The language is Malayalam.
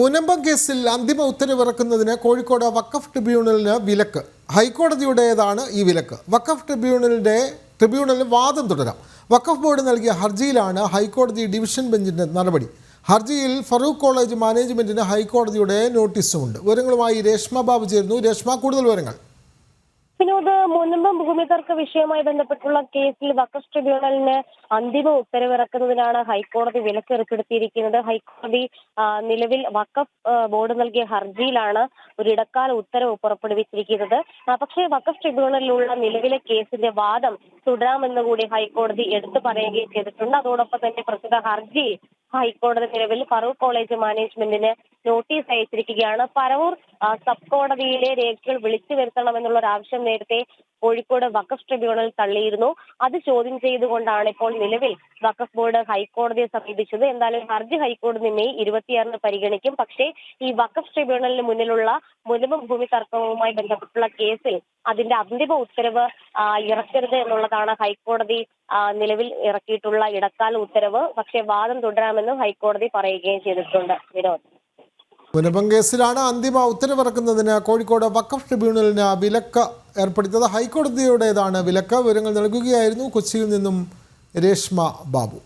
മുനമ്പം കേസിൽ അന്തിമ ഉത്തരവിറക്കുന്നതിന് കോഴിക്കോട് വഖഫ് ട്രിബ്യൂണലിന് വിലക്ക്. ഹൈക്കോടതിയുടേതാണ് ഈ വിലക്ക്. വഖഫ് ട്രിബ്യൂണലിൽ വാദം തുടരാം. വഖഫ് ബോർഡ് നൽകിയ ഹർജിയിലാണ് ഹൈക്കോടതി ഡിവിഷൻ ബെഞ്ചിന്റെ നടപടി. ഹർജിയിൽ ഫറൂഖ് കോളേജ് മാനേജ്മെന്റിന് ഹൈക്കോടതിയുടെ നോട്ടീസുമുണ്ട്. വിവരങ്ങളുമായി രേഷ്മ ബാബു ചേരുന്നു. രേഷ്മ, കൂടുതൽ വിവരങ്ങൾ. വിനോദ്, മുനമ്പം ഭൂമി തർക്ക വിഷയവുമായി ബന്ധപ്പെട്ടുള്ള കേസിൽ വഖഫ് ട്രിബ്യൂണലിന് അന്തിമ ഉത്തരവിറക്കുന്നതിനാണ് ഹൈക്കോടതി വിലക്ക് ഏർപ്പെടുത്തിയിരിക്കുന്നത്. ഹൈക്കോടതി നിലവിൽ വഖഫ് ബോർഡ് നൽകിയ ഹർജിയിലാണ് ഒരു ഇടക്കാല ഉത്തരവ് പുറപ്പെടുവിച്ചിരിക്കുന്നത്. പക്ഷേ വഖഫ് ട്രിബ്യൂണലിലുള്ള നിലവിലെ കേസിന്റെ വാദം തുടരാമെന്ന് കൂടി ഹൈക്കോടതി എടുത്തു പറയുകയും ചെയ്തിട്ടുണ്ട്. അതോടൊപ്പം തന്നെ പ്രസ്തുത ഹർജി ഹൈക്കോടതി നിലവിൽ ഫറൂഖ് കോളേജ് മാനേജ്മെന്റിന് നോട്ടീസ് അയച്ചിരിക്കുകയാണ്. പറവൂർ സബ് കോടതിയിലെ രേഖകൾ വിളിച്ചു വരുത്തണമെന്നുള്ള ഒരു ആവശ്യം നേരത്തെ കോഴിക്കോട് വഖഫ് ട്രിബ്യൂണൽ തള്ളിയിരുന്നു. അത് ചോദ്യം ചെയ്തുകൊണ്ടാണ് ഇപ്പോൾ നിലവിൽ വഖഫ് ബോർഡ് ഹൈക്കോടതിയെ സമീപിച്ചത്. എന്തായാലും ഹർജി ഹൈക്കോടതി മെയ് 26 പരിഗണിക്കും. പക്ഷേ ഈ വഖഫ് ട്രിബ്യൂണലിന് മുന്നിലുള്ള മുനമ്പം ഭൂമി തർക്കവുമായി ബന്ധപ്പെട്ടുള്ള കേസിൽ അതിന്റെ അന്തിമ ഉത്തരവ് ഇറക്കരുത് എന്നുള്ളതാണ് ഹൈക്കോടതി നിലവിൽ ഇറക്കിയിട്ടുള്ള ഇടക്കാല ഉത്തരവ്. പക്ഷേ വാദം തുടരാമെന്ന് ഹൈക്കോടതി പറയുകയും ചെയ്തിട്ടുണ്ട്. വിനോദ്, മുനമ്പം കേസിലാണ് അന്തിമ ഉത്തരവിറക്കുന്നതിന് കോഴിക്കോട് വഖഫ് ട്രിബ്യൂണലിന് വിലക്ക് ഏർപ്പെടുത്തിയത്. ഹൈക്കോടതിയുടേതാണ് വിലക്ക്. വിവരങ്ങൾ നൽകുകയായിരുന്നു കൊച്ചിയിൽ നിന്നും രേഷ്മ ബാബു.